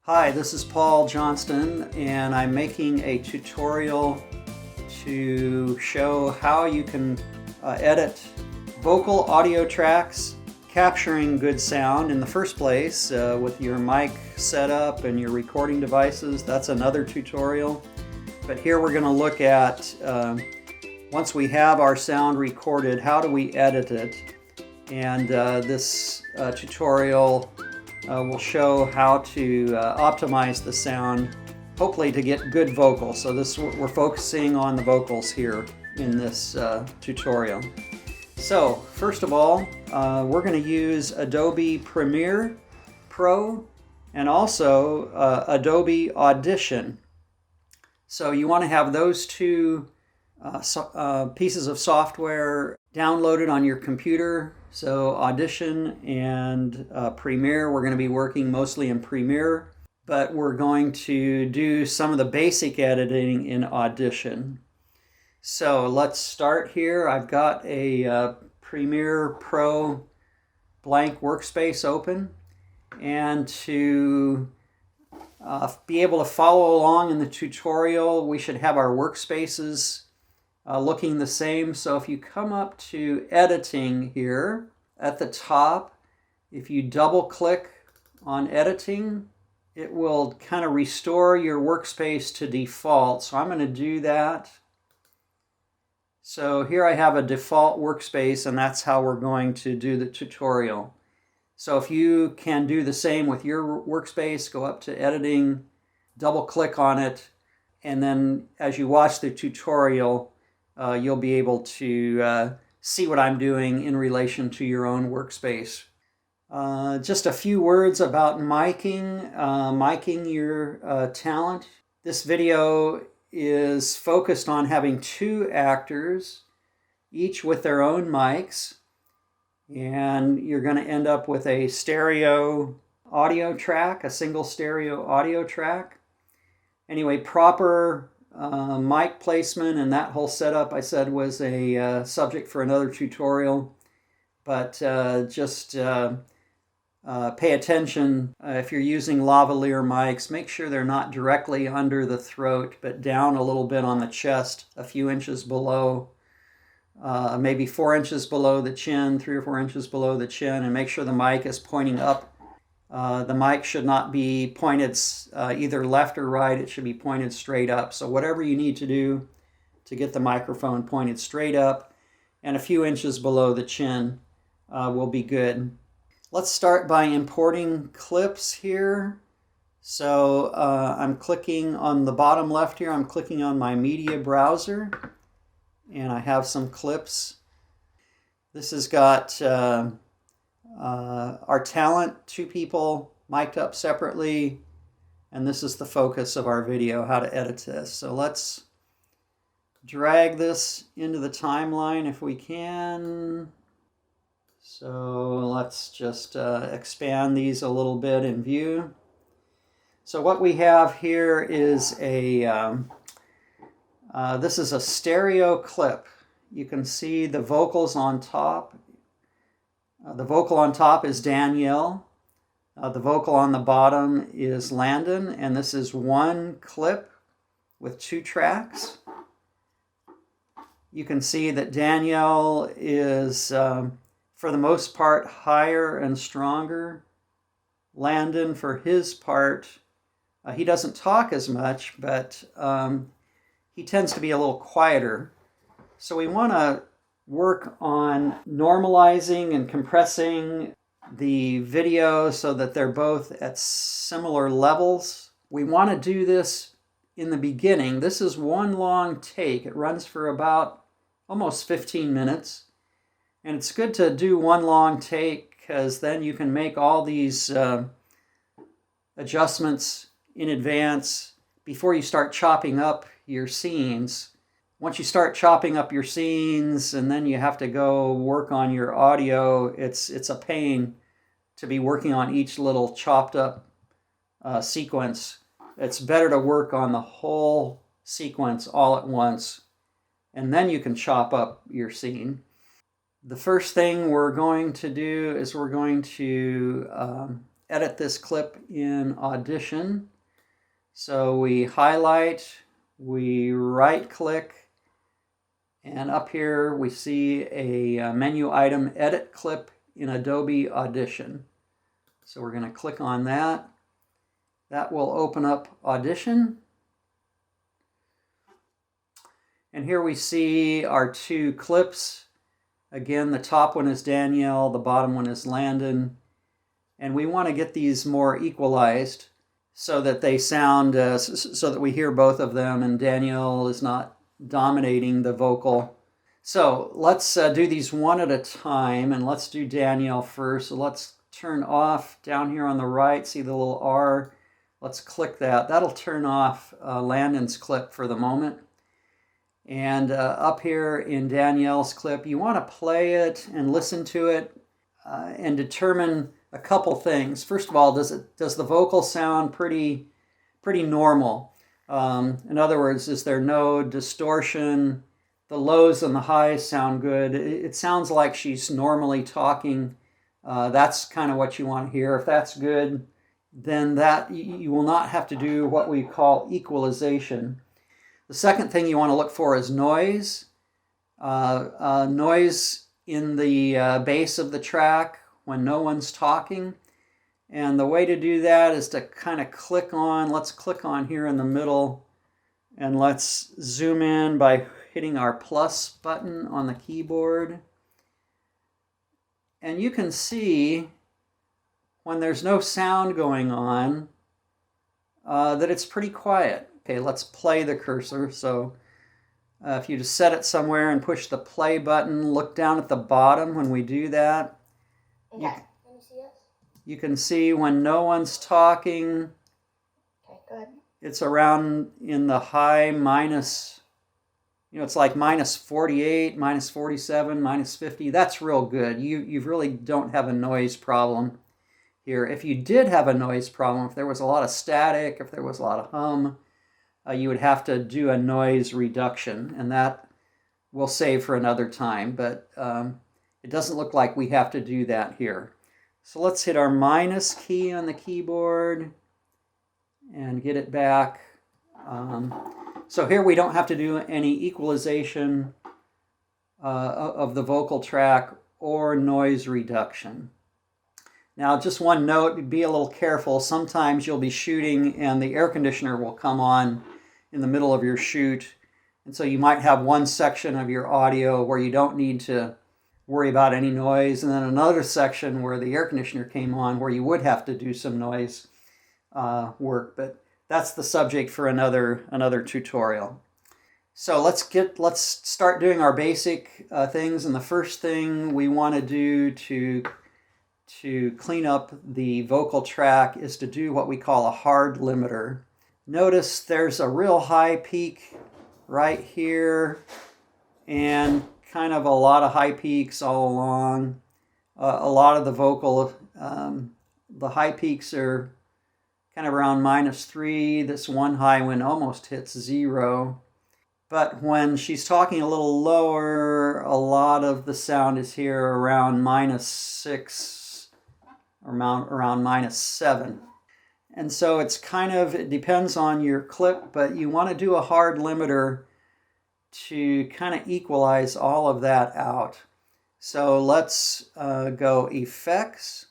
Hi, this is Paul Johnston, and I'm making a tutorial to show how you can edit vocal audio tracks capturing good sound in the first place with your mic setup and your recording devices. That's another tutorial. But here we're going to look at, once we have our sound recorded, how do we edit it? And this tutorial will show how to optimize the sound, hopefully to get good vocals. So we're focusing on the vocals here in this tutorial. So first of all, we're going to use Adobe Premiere Pro and also Adobe Audition. So you want to have those two pieces of software downloaded on your computer. So Audition and Premiere, we're going to be working mostly in Premiere, but we're going to do some of the basic editing in Audition. So let's start here. I've got a Premiere Pro blank workspace open, and to be able to follow along in the tutorial, we should have our workspaces looking the same. So if you come up to editing here at the top, if you double click on editing, it will kind of restore your workspace to default. So I'm going to do that. So here I have a default workspace, and that's how we're going to do the tutorial. So if you can do the same with your workspace, go up to editing, double click on it, and then as you watch the tutorial, you'll be able to see what I'm doing in relation to your own workspace. Just a few words about miking your talent. This video is focused on having two actors, each with their own mics, and you're going to end up with a stereo audio track, a single stereo audio track. Anyway, proper mic placement and that whole setup, I said, was a subject for another tutorial, but just pay attention if you're using lavalier mics. Make sure they're not directly under the throat, but down a little bit on the chest, a few inches below, maybe 4 inches below the chin, 3 or 4 inches below the chin, and make sure the mic is pointing up. The mic should not be pointed either left or right. It should be pointed straight up. So whatever you need to do to get the microphone pointed straight up and a few inches below the chin will be good. Let's start by importing clips here. So I'm clicking on the bottom left here. I'm clicking on my media browser, and I have some clips. This has got our talent, two people mic'd up separately, and this is the focus of our video, how to edit this. So let's drag this into the timeline if we can. So let's just expand these a little bit in view. So what we have here is this is a stereo clip. You can see the vocals on top. The vocal on top is Danielle. The vocal on the bottom is Landon, and this is one clip with two tracks. You can see that Danielle is, for the most part, higher and stronger. Landon, for his part, he doesn't talk as much, but he tends to be a little quieter. So we want to work on normalizing and compressing the video so that they're both at similar levels. We want to do this in the beginning. This is one long take. It runs for about almost 15 minutes. And it's good to do one long take because then you can make all these adjustments in advance before you start chopping up your scenes. Once you start chopping up your scenes and then you have to go work on your audio, it's a pain to be working on each little chopped up sequence. It's better to work on the whole sequence all at once, and then you can chop up your scene. The first thing we're going to do is we're going to edit this clip in Audition. So we highlight, we right click, and up here we see a menu item, Edit Clip in Adobe Audition. So we're going to click on that. That will open up Audition. And here we see our two clips. Again, the top one is Danielle, the bottom one is Landon. And we want to get these more equalized so that they sound, so that we hear both of them and Danielle is not dominating the vocal. So let's do these one at a time, and let's do Danielle first. So let's turn off down here on the right, see the little R. Let's click that. That'll turn off Landon's clip for the moment. And up here in Danielle's clip, you want to play it and listen to it and determine a couple things. First of all, does the vocal sound pretty normal? In other words, is there no distortion? The lows and the highs sound good. It sounds like she's normally talking. That's kind of what you want to hear. If that's good, then that you will not have to do what we call equalization. The second thing you want to look for is noise. Noise in the base of the track when no one's talking. And the way to do that is to kind of click on, let's click on here in the middle, and let's zoom in by hitting our plus button on the keyboard. And you can see when there's no sound going on that it's pretty quiet. Okay, let's play the cursor. So if you just set it somewhere and push the play button, look down at the bottom when we do that. Okay. Can you see us? You can see when no one's talking, Okay, good. it's around in the high minus, it's like minus 48, minus 47, minus 50. That's real good. You really don't have a noise problem here. If you did have a noise problem, if there was a lot of static, if there was a lot of hum, you would have to do a noise reduction, and that we'll save for another time, but it doesn't look like we have to do that here. So let's hit our minus key on the keyboard and get it back. So here we don't have to do any equalization of the vocal track or noise reduction. Now, just one note, be a little careful. Sometimes you'll be shooting and the air conditioner will come on in the middle of your shoot. And so you might have one section of your audio where you don't need to worry about any noise, and then another section where the air conditioner came on where you would have to do some noise work. But that's the subject for another tutorial. So let's start doing our basic things. And the first thing we want to do to clean up the vocal track is to do what we call a hard limiter. Notice there's a real high peak right here and kind of a lot of high peaks all along. A lot of the vocal, the high peaks are kind of around -3. This one high one almost hits 0. But when she's talking a little lower, a lot of the sound is here around -6 or around -7. And so it depends on your clip, but you want to do a hard limiter to kind of equalize all of that out. So let's go Effects,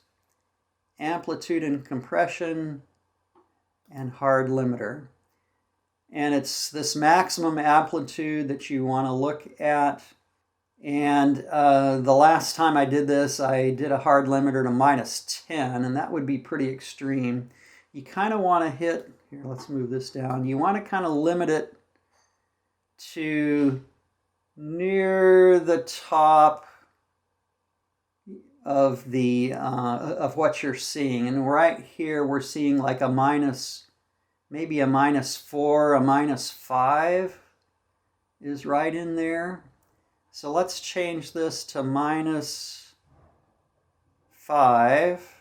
Amplitude and Compression, and Hard Limiter. And it's this maximum amplitude that you want to look at. And the last time I did this, I did a hard limiter to -10, and that would be pretty extreme. You kind of want to hit, here, let's move this down. You want to kind of limit it to near the top of the of what you're seeing. And right here, we're seeing like maybe a -4, a -5 is right in there. So let's change this to -5.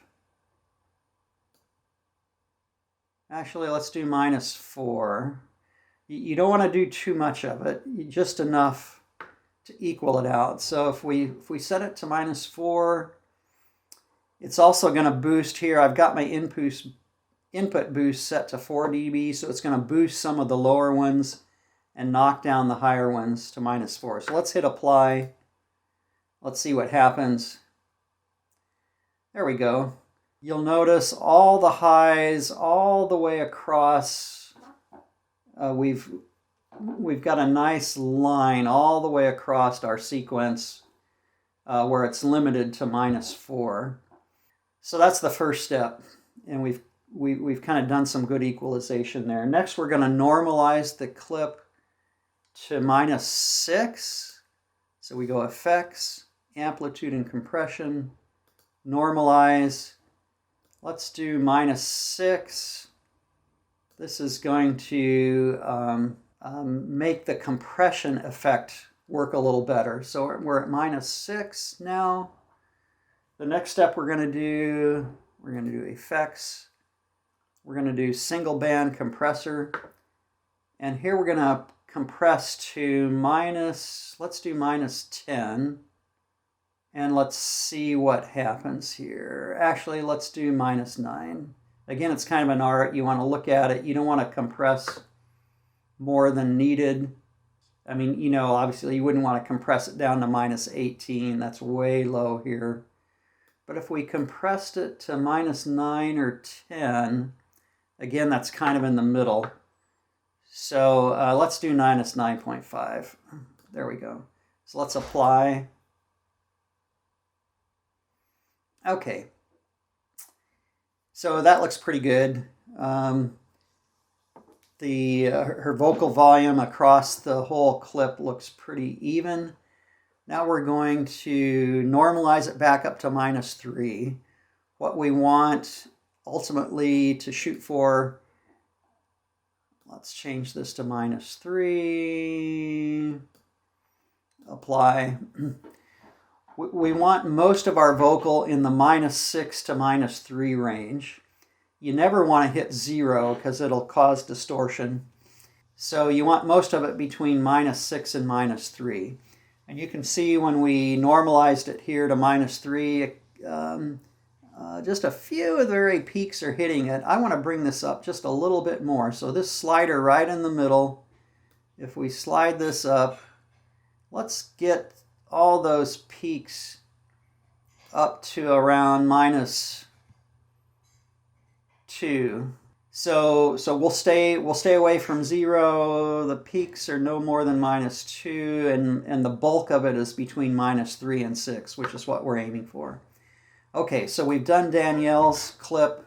Actually, let's do -4. You don't want to do too much of it, just enough to equal it out. So if we set it to -4, It's also going to boost here. I've got my input boost set to 4 dB, so it's going to boost some of the lower ones and knock down the higher ones to -4. So let's hit apply. Let's see what happens. There we go. You'll notice all the highs all the way across. We've got a nice line all the way across our sequence where it's limited to -4. So that's the first step, and we've kind of done some good equalization there. Next, we're going to normalize the clip to -6. So we go Effects, Amplitude and Compression, Normalize. Let's do -6. This is going to make the compression effect work a little better. So we're at -6 now. The next step we're going to do Effects. We're going to do Single Band Compressor. And here we're going to compress to let's do -10. And let's see what happens here. Actually, let's do -9. Again, it's kind of an art. You want to look at it. You don't want to compress more than needed. I mean, you know, obviously you wouldn't want to compress it down to -18. That's way low here. But if we compressed it to -9 or 10, again, that's kind of in the middle. So let's do -9.5. There we go. So let's apply. Okay. So that looks pretty good. Her vocal volume across the whole clip looks pretty even. Now we're going to normalize it back up to -3. What we want ultimately to shoot for, let's change this to -3. Apply. We want most of our vocal in the -6 to -3 range. You never want to hit 0 because it'll cause distortion. So you want most of it between -6 and -3. And you can see when we normalized it here to -3, just a few of the very peaks are hitting it. I want to bring this up just a little bit more. So this slider right in the middle, if we slide this up, let's get all those peaks up to around -2. So we'll stay away from 0. The peaks are no more than -2, and the bulk of it is between -3 and 6, which is what we're aiming for. Okay, so we've done Danielle's clip,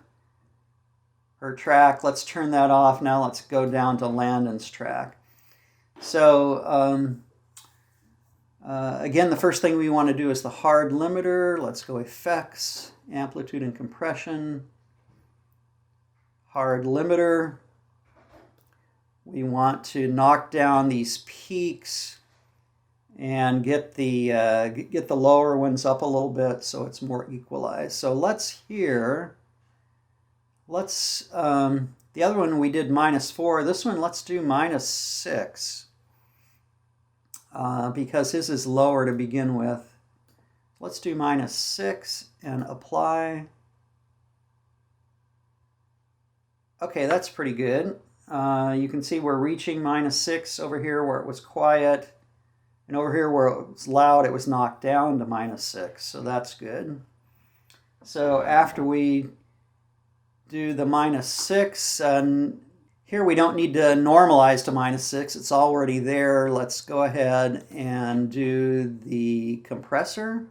her track. Let's turn that off. Now let's go down to Landon's track. So again, the first thing we want to do is the hard limiter. Let's go Effects, Amplitude and Compression, hard limiter. We want to knock down these peaks and get the lower ones up a little bit so it's more equalized. So the other one we did -4. This one let's do -6. Because his is lower to begin with. Let's do -6 and apply. Okay, that's pretty good. You can see we're reaching -6 over here where it was quiet, and over here where it was loud, it was knocked down to -6, so that's good. So after we do the -6, and here we don't need to normalize to -6, it's already there. Let's go ahead and do the compressor.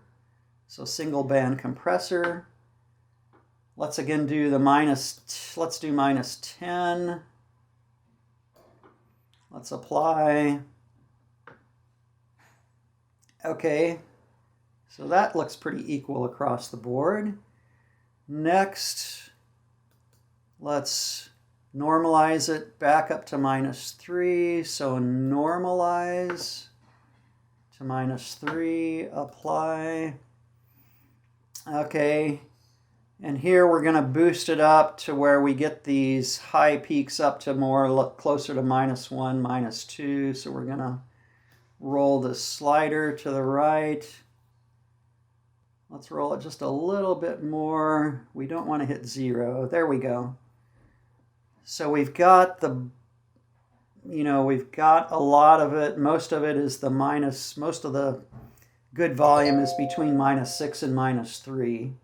So single band compressor. Let's again do let's do -10. Let's apply. Okay, so that looks pretty equal across the board. Next, let's normalize it back up to -3. So normalize to -3, apply. Okay, and here we're going to boost it up to where we get these high peaks up to more closer to -1, -2. So we're going to roll the slider to the right. Let's roll it just a little bit more. We don't want to hit 0. There we go. So we've got we've got a lot of it. Most of it is the minus, most of the good volume is between -6 and -3.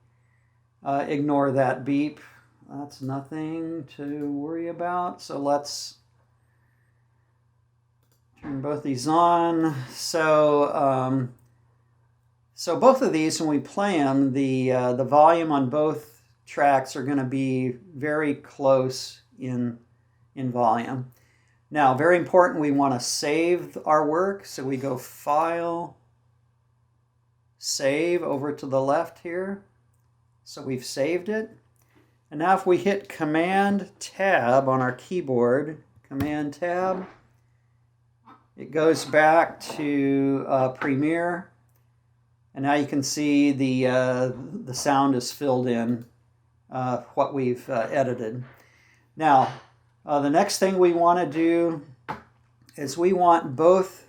Ignore that beep. That's nothing to worry about. So let's turn both these on. So both of these, when we play them, the volume on both tracks are going to be very close in volume. Now, very important, we want to save our work. So we go File, Save over to the left here. So we've saved it. And now if we hit Command Tab on our keyboard, Command Tab, it goes back to Premiere. And now you can see the sound is filled in what we've edited. Now, the next thing we want to do is we want both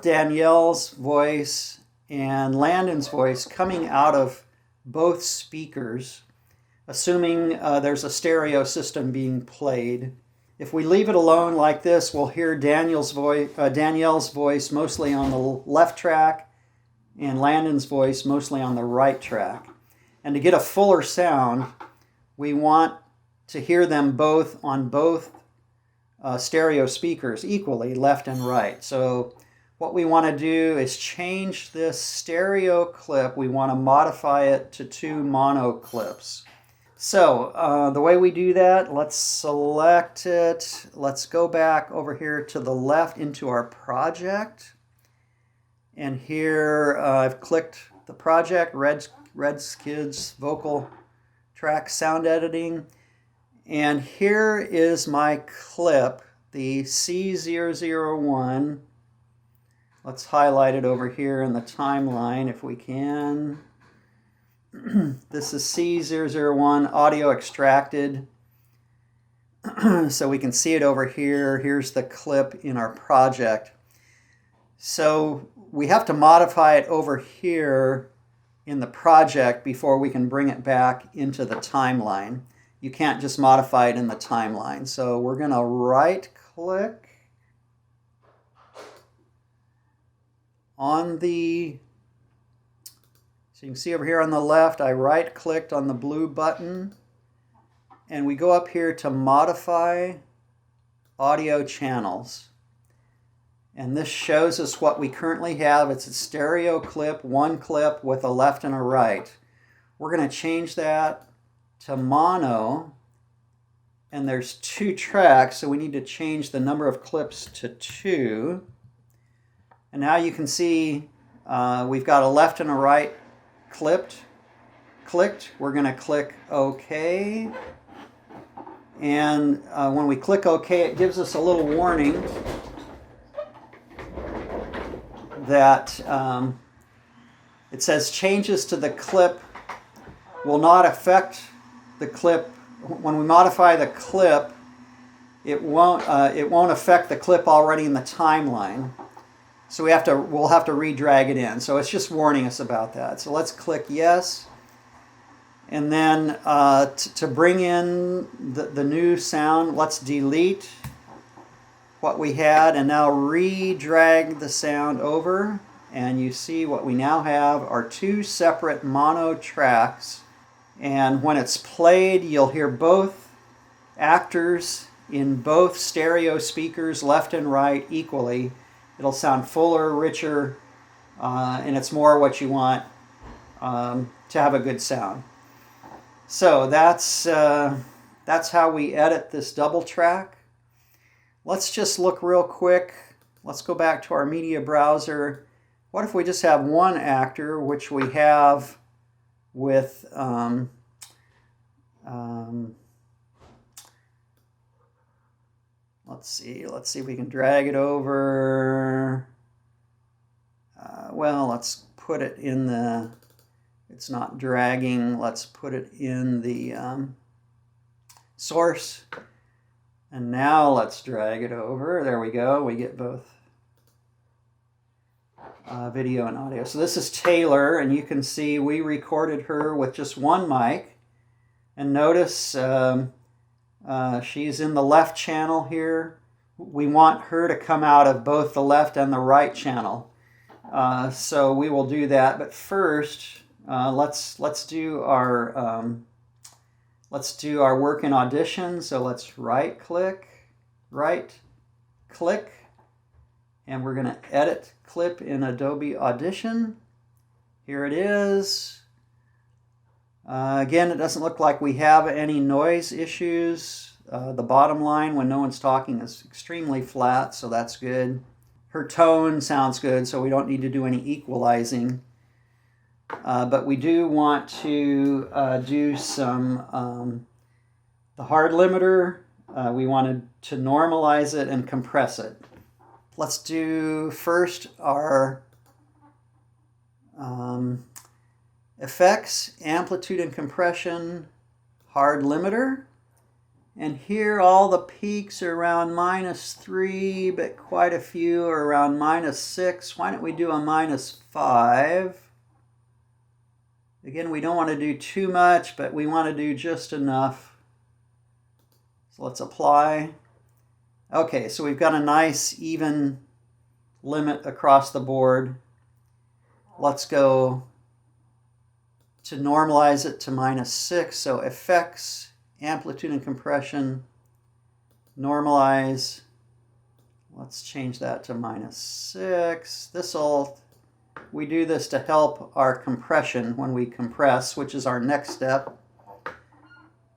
Danielle's voice and Landon's voice coming out of both speakers, assuming there's a stereo system being played. If we leave it alone like this, we'll hear Danielle's voice mostly on the left track and Landon's voice mostly on the right track. And to get a fuller sound, we want to hear them both on both stereo speakers equally, left and right. So what we want to do is change this stereo clip. We want to modify it to 2 mono clips. So the way we do that, let's select it. Let's go back over here to the left into our project. And here I've clicked the project, Red's Kids Vocal Track Sound Editing. And here is my clip, the C001. Let's highlight it over here in the timeline if we can. This is C001 audio extracted. So we can see it over here. Here's the clip in our project. So we have to modify it over here in the project before we can bring it back into the timeline. You can't just modify it in the timeline. So we're going to right click on the, so you can see over here on the left, I right clicked on the blue button and we go up here to modify audio channels. And this shows us what we currently have. It's a stereo clip, 1 clip with a left and a right. We're going to change that to mono, and there's 2 tracks, so we need to change the number of clips to 2. And now you can see we've got a left and a right clicked. We're going to click OK. And when we click OK, it gives us a little warning that it says changes to the clip will not affect the clip. When we modify the clip, it won't affect the clip already in the timeline. So we'll have to re-drag it in. So it's just warning us about that. So let's click yes. And then to bring in the new sound, let's delete what we had and now re-drag the sound over. And you see what we now have are 2 separate mono tracks. And when it's played, you'll hear both actors in both stereo speakers, left and right, equally. It'll sound fuller, richer, and it's more what you want to have a good sound. So that's how we edit this double track. Let's just look real quick. Let's go back to our media browser. What if we just have 1 actor, which we have with let's see if we can drag it over. Well, let's put it in the, it's not dragging, let's put it in the source. And now let's drag it over. There we go, we get both. video and audio. So this is Taylor, and you can see we recorded her with just one mic. And notice she's in the left channel here. We want her to come out of both the left and the right channel. So we will do that. But first, let's do our work in Audition. So let's right click, and we're going to edit clip in Adobe Audition. Here it is. Again, it doesn't look like we have any noise issues. The bottom line when no one's talking is extremely flat, so that's good. Her tone sounds good, so we don't need to do any equalizing. But we do want to do some, the hard limiter, we wanted to normalize it and compress it. Let's do first our effects, amplitude and compression, hard limiter. And here all the peaks are around -3, but quite a few are around -6. Why don't we do a -5? Again, we don't want to do too much, but we want to do just enough. So let's apply. Okay, so we've got a nice even limit across the board. Let's go to normalize it to -6. So effects, amplitude and compression, normalize. Let's change that to -6. We do this to help our compression when we compress, which is our next step,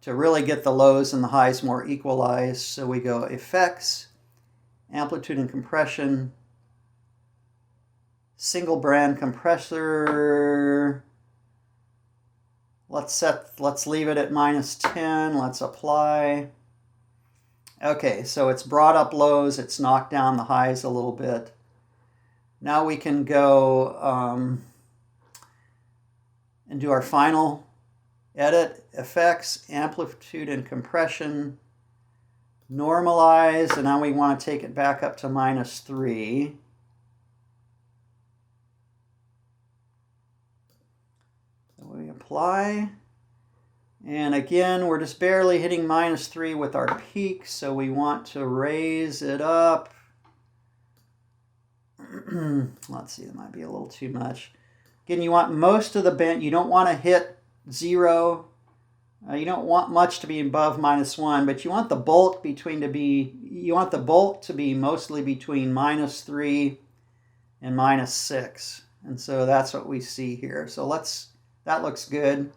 to really get the lows and the highs more equalized. So we go effects, amplitude and compression, single brand compressor. Let's leave it at -10. Let's apply. Okay, so it's brought up lows, it's knocked down the highs a little bit. Now we can go and do our final edit, effects, amplitude and compression, normalize, and now we want to take it back up to -3. So we apply, and again we're just barely hitting -3 with our peak, so we want to raise it up. Let's see, that might be a little too much. Again, you want most of the bend, you don't want to hit 0. You don't want much to be above -1, but you want the bulk to be mostly between -3 and -6. And so that's what we see here. So that looks good.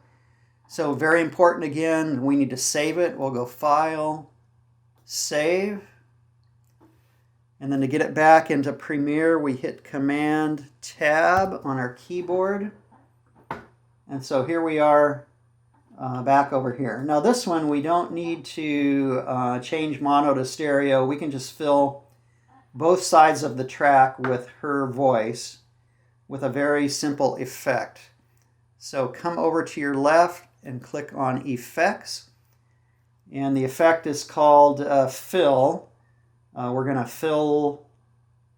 So very important again, we need to save it. We'll go File, Save. And then to get it back into Premiere, we hit Command Tab on our keyboard. And so here we are back over here. Now this one, we don't need to change mono to stereo. We can just fill both sides of the track with her voice with a very simple effect. So come over to your left and click on Effects. And the effect is called Fill. We're going to fill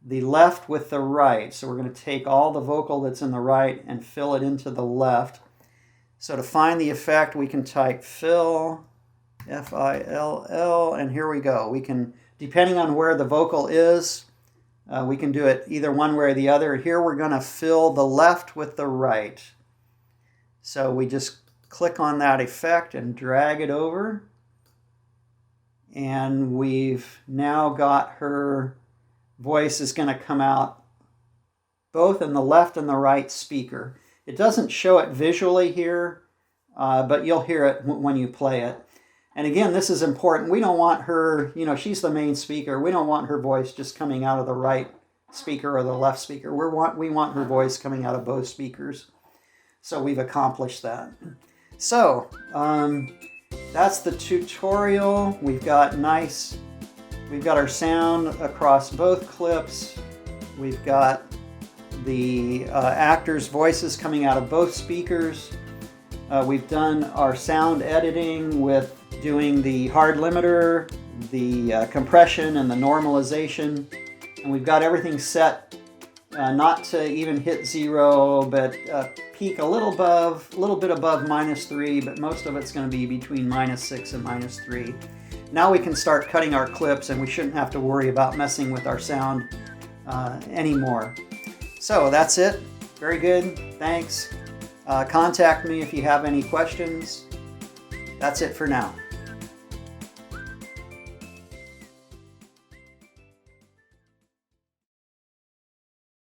the left with the right. So we're going to take all the vocal that's in the right and fill it into the left. So to find the effect, we can type fill, F-I-L-L, and here we go. We can, depending on where the vocal is, we can do it either one way or the other. Here we're going to fill the left with the right. So we just click on that effect and drag it over. And we've now got her voice is going to come out both in the left and the right speaker. It doesn't show it visually here, but you'll hear it when you play it. And again, this is important. We don't want her, she's the main speaker. We don't want her voice just coming out of the right speaker or the left speaker. We want her voice coming out of both speakers. So we've accomplished that. So, that's the tutorial. We've got our sound across both clips. We've got the actors' voices coming out of both speakers. We've done our sound editing with doing the hard limiter, the compression, and the normalization. And we've got everything set not to even hit 0, but peak a little bit above -3, but most of it's going to be between -6 and -3. Now we can start cutting our clips, and we shouldn't have to worry about messing with our sound anymore. So that's it. Very good. Thanks. Contact me if you have any questions. That's it for now.